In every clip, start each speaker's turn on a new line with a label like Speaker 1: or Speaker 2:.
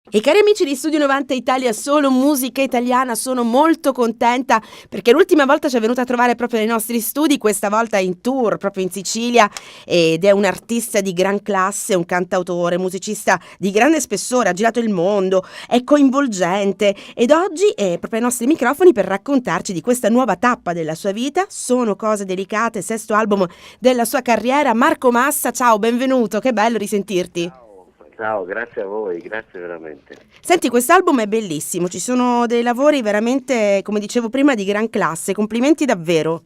Speaker 1: E cari amici di Studio 90 Italia, solo musica italiana, sono molto contenta perché l'ultima volta ci è venuta a trovare proprio nei nostri studi, questa volta in tour proprio in Sicilia, ed è un artista di gran classe, un cantautore, musicista di grande spessore, ha girato il mondo, è coinvolgente ed oggi è proprio ai nostri microfoni per raccontarci di questa nuova tappa della sua vita. Sono cose delicate, sesto album della sua carriera. Marco Massa, ciao, benvenuto, che bello risentirti.
Speaker 2: Ciao, grazie a voi, grazie veramente.
Speaker 1: Senti, quest'album è bellissimo, ci sono dei lavori veramente, come dicevo prima, di gran classe, complimenti davvero.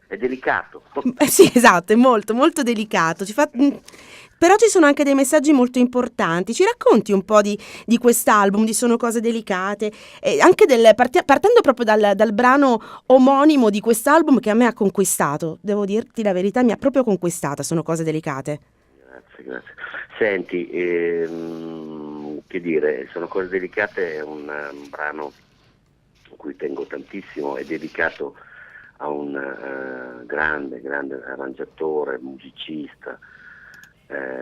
Speaker 2: È delicato.
Speaker 1: Sì, esatto, è molto, molto delicato. Però ci sono anche dei messaggi molto importanti. Ci racconti un po' di quest'album, di Sono cose delicate, e anche partendo proprio dal brano omonimo di quest'album che a me ha conquistato. Devo dirti la verità, mi ha proprio conquistata, Sono cose delicate.
Speaker 2: Grazie. Senti, che dire, Sono cose delicate è un brano a cui tengo tantissimo, è dedicato a un grande arrangiatore, musicista,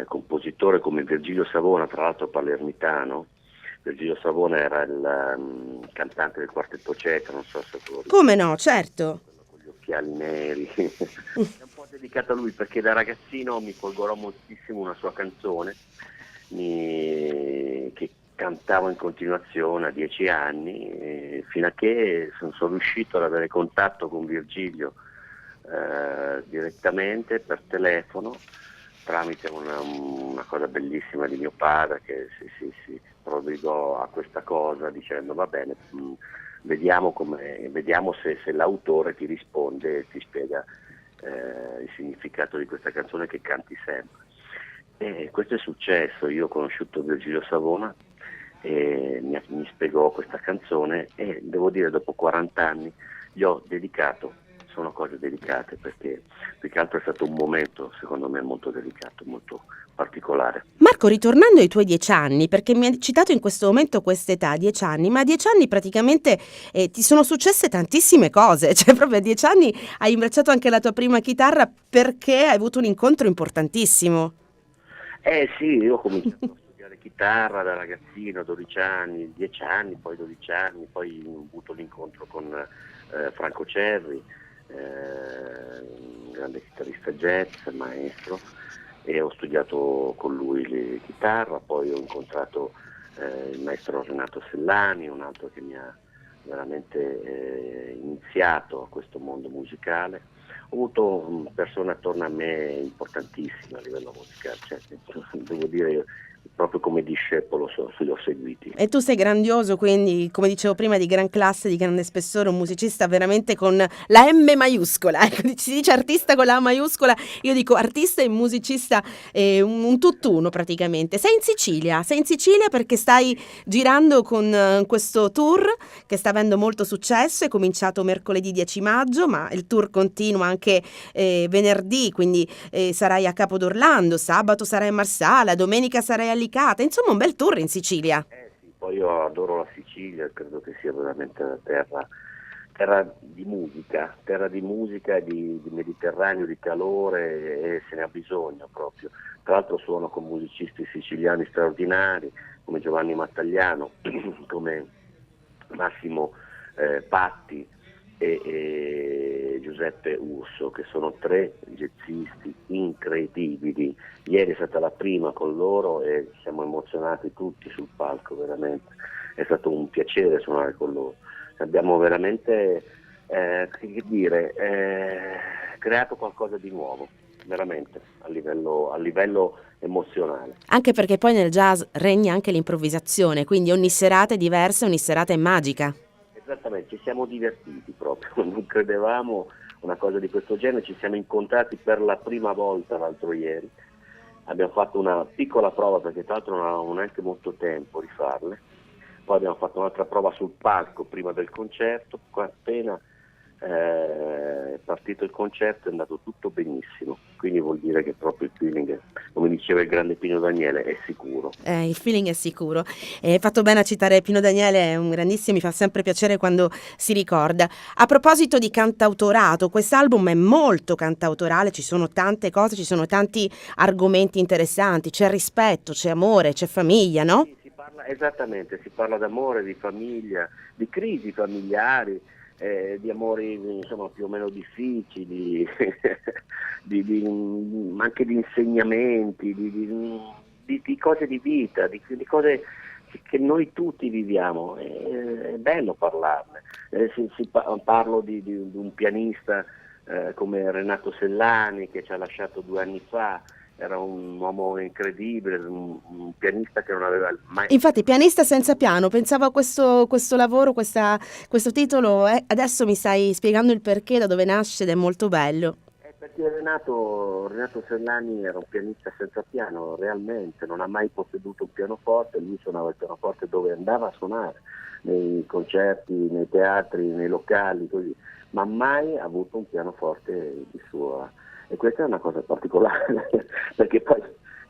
Speaker 2: compositore come Virgilio Savona, tra l'altro palermitano. Virgilio Savona era il cantante del Quartetto Cetra, non so se tu lo ricordi.
Speaker 1: Come no, certo.
Speaker 2: Con gli occhiali neri. È un po' dedicato a lui perché da ragazzino mi folgorò moltissimo una sua canzone che cantavo in continuazione a 10 anni, fino a che sono riuscito ad avere contatto con Virgilio direttamente per telefono tramite una cosa bellissima di mio padre che si prodigò a questa cosa dicendo va bene, vediamo se l'autore ti risponde e ti spiega il significato di questa canzone che canti sempre. E questo è successo, io ho conosciuto Virgilio Savona e mi spiegò questa canzone e devo dire dopo 40 anni gli ho dedicato Sono cose delicate perché più che altro è stato un momento secondo me molto delicato, molto particolare.
Speaker 1: Marco, ritornando ai tuoi 10 anni, perché mi hai citato in questo momento quest'età, 10 anni, ma a 10 anni praticamente ti sono successe tantissime cose, cioè proprio a 10 anni hai imbracciato anche la tua prima chitarra perché hai avuto un incontro importantissimo.
Speaker 2: Sì, io ho cominciato a studiare chitarra da ragazzino, 12 anni, 10 anni, poi 12 anni, poi ho avuto l'incontro con Franco Cerri, un grande chitarrista jazz, maestro, e ho studiato con lui la chitarra, poi ho incontrato il maestro Renato Sellani, un altro che mi ha veramente iniziato a questo mondo musicale. Ho avuto persone attorno a me importantissime a livello musicale, cioè, devo dire proprio come discepolo li ho seguiti.
Speaker 1: E tu sei grandioso, quindi, come dicevo prima, di gran classe, di grande spessore, un musicista veramente con la M maiuscola. Ecco, si dice artista con la A maiuscola, io dico artista e musicista, un tutt'uno praticamente. Sei in Sicilia perché stai girando con questo tour che sta avendo molto successo, è cominciato mercoledì 10 maggio, ma il tour continua anche venerdì, quindi sarai a Capo d'Orlando, sabato sarai a Marsala, domenica sarai a Licata, insomma un bel tour in Sicilia.
Speaker 2: Sì, poi io adoro la Sicilia, credo che sia veramente una terra di musica, di Mediterraneo, di calore e se ne ha bisogno proprio. Tra l'altro suono con musicisti siciliani straordinari come Giovanni Mattagliano, come Massimo Patti e Giuseppe Urso, che sono 3 jazzisti incredibili. Ieri è stata la prima con loro e siamo emozionati tutti sul palco, veramente. È stato un piacere suonare con loro. Abbiamo veramente creato qualcosa di nuovo, veramente, a livello emozionale.
Speaker 1: Anche perché poi nel jazz regna anche l'improvvisazione, quindi ogni serata è diversa, ogni serata è magica.
Speaker 2: Esattamente, ci siamo divertiti proprio, non credevamo una cosa di questo genere, ci siamo incontrati per la prima volta l'altro ieri, abbiamo fatto una piccola prova perché tra l'altro non avevamo neanche molto tempo di farle, poi abbiamo fatto un'altra prova sul palco prima del concerto, appena è partito il concerto è andato tutto benissimo, quindi vuol dire che proprio il feeling, come diceva il grande Pino Daniele, è sicuro.
Speaker 1: Il feeling è sicuro. Hai fatto bene a citare Pino Daniele, è un grandissimo, mi fa sempre piacere quando si ricorda. A proposito di cantautorato, quest'album è molto cantautorale, ci sono tante cose, ci sono tanti argomenti interessanti, c'è rispetto, c'è amore, c'è famiglia, no?
Speaker 2: Sì, Esattamente, si parla d'amore, di famiglia, di crisi familiari, di amori insomma più o meno difficili, anche di insegnamenti, di cose di vita, di cose che noi tutti viviamo. È bello parlarne. Parlo di un pianista come Renato Sellani, che ci ha lasciato 2 anni fa. Era un uomo incredibile, un pianista che non aveva mai...
Speaker 1: Infatti, pianista senza piano, pensavo a questo lavoro, questo titolo, adesso mi stai spiegando il perché, da dove nasce ed è molto bello.
Speaker 2: Perché Renato Sellani era un pianista senza piano, realmente, non ha mai posseduto un pianoforte, lui suonava il pianoforte dove andava a suonare, nei concerti, nei teatri, nei locali, così, ma mai ha avuto un pianoforte di sua. E questa è una cosa particolare, perché poi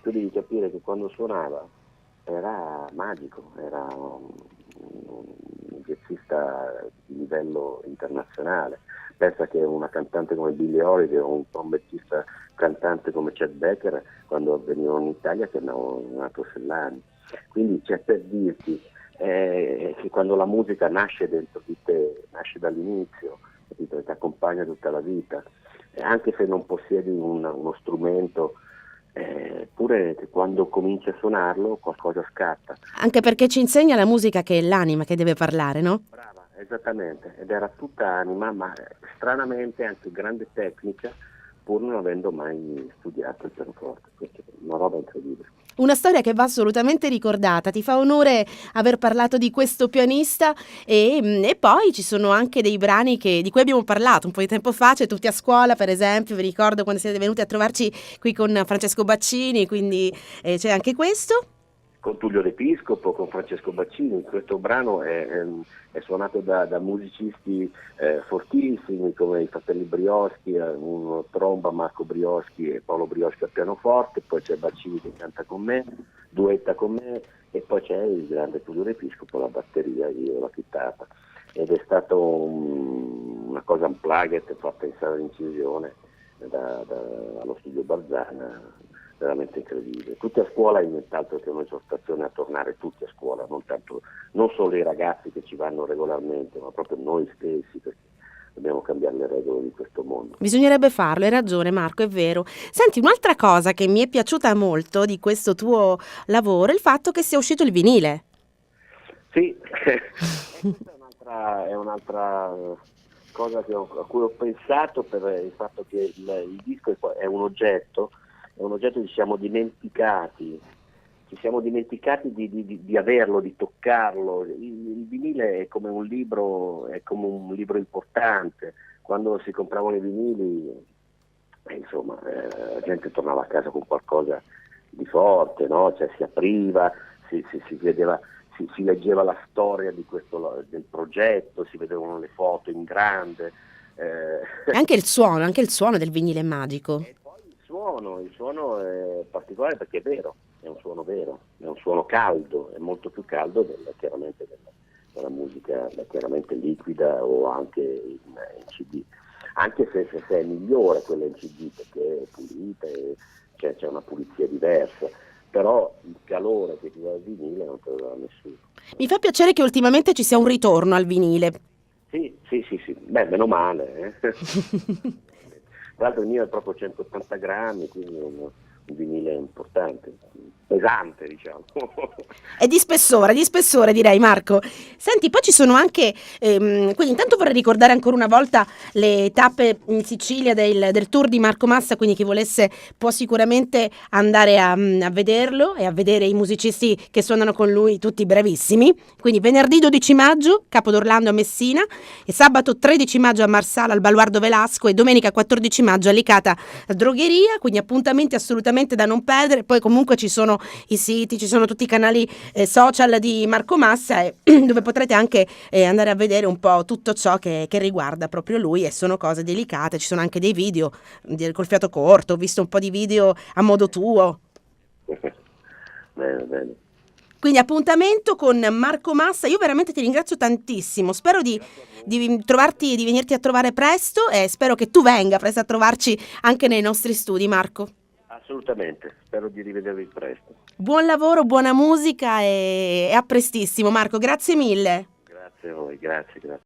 Speaker 2: tu devi capire che quando suonava era magico, era un jazzista di livello internazionale. Pensa che una cantante come Billie Holiday o un trombettista cantante come Chet Baker, quando venivano in Italia, chiamavano Renato Sellani. Quindi c'è per dirti che quando la musica nasce dentro di te, nasce dall'inizio, capito? Ti accompagna tutta la vita, anche se non possiedi uno strumento, pure quando cominci a suonarlo qualcosa scatta.
Speaker 1: Anche perché ci insegna la musica che è l'anima che deve parlare, no?
Speaker 2: Brava, esattamente, ed era tutta anima, ma stranamente anche grande tecnica, pur non avendo mai studiato il pianoforte. Questa è una roba incredibile.
Speaker 1: Una storia che va assolutamente ricordata, ti fa onore aver parlato di questo pianista e poi ci sono anche dei brani di cui abbiamo parlato un po' di tempo fa, c'è Tutti a scuola per esempio, vi ricordo quando siete venuti a trovarci qui con Francesco Baccini, quindi c'è anche questo.
Speaker 2: Con Tullio L'Episcopo, con Francesco Baccini, questo brano è suonato da musicisti fortissimi come i fratelli Brioschi, uno tromba, Marco Brioschi e Paolo Brioschi al pianoforte, poi c'è Baccini che canta con me, duetta con me, e poi c'è il grande Tullio L'Episcopo, la batteria, io la chitarra. Ed è stato una cosa unplugged fatta in sala d'incisione allo studio Barzana, veramente incredibile. Tutti a scuola è nient'altro che un'esortazione a tornare tutti a scuola, non solo i ragazzi che ci vanno regolarmente, ma proprio noi stessi, perché dobbiamo cambiare le regole di questo mondo.
Speaker 1: Bisognerebbe farlo, hai ragione Marco, è vero. Senti, un'altra cosa che mi è piaciuta molto di questo tuo lavoro è il fatto che sia uscito il vinile.
Speaker 2: Sì, questa è un'altra cosa a cui ho pensato, per il fatto che il disco è un oggetto, ci siamo dimenticati di averlo, di toccarlo. Il vinile è come un libro importante. Quando si compravano i vinili, la gente tornava a casa con qualcosa di forte, no? Cioè si apriva, si vedeva, si leggeva la storia del progetto, si vedevano le foto in grande.
Speaker 1: Anche il suono del vinile è magico.
Speaker 2: E poi il suono è particolare perché è vero, è un suono caldo, è molto più caldo chiaramente della musica chiaramente liquida o anche in CD, anche se è migliore quella in CD perché è pulita e c'è una pulizia diversa, però il calore che ti dà il vinile non te lo dà nessuno.
Speaker 1: Mi fa piacere che ultimamente ci sia un ritorno al vinile.
Speaker 2: Sì, beh, meno male. Tra l'altro il mio è proprio 180 grammi, quindi è un vinile importante, pesante diciamo.
Speaker 1: È di spessore direi Marco. Senti, poi ci sono anche, quindi intanto vorrei ricordare ancora una volta le tappe in Sicilia del tour di Marco Massa, quindi chi volesse può sicuramente andare a vederlo e a vedere i musicisti che suonano con lui, tutti bravissimi. Quindi venerdì 12 maggio Capodorlando a Messina, e sabato 13 maggio a Marsala al Baluardo Velasco e domenica 14 maggio a Licata Drogheria, quindi appuntamenti assolutamente da non perdere. Poi comunque ci sono i siti, ci sono tutti i canali social di Marco Massa dove potrete anche andare a vedere un po' tutto ciò che riguarda proprio lui, e sono cose delicate, ci sono anche dei video col fiato corto, ho visto un po' di video a modo tuo.
Speaker 2: Bene.
Speaker 1: Quindi appuntamento con Marco Massa, io veramente ti ringrazio tantissimo, spero di venirti a trovare presto e spero che tu venga presto a trovarci anche nei nostri studi, Marco.
Speaker 2: Assolutamente, spero di rivedervi presto.
Speaker 1: Buon lavoro, buona musica e a prestissimo Marco, grazie mille.
Speaker 2: Grazie a voi, grazie, grazie.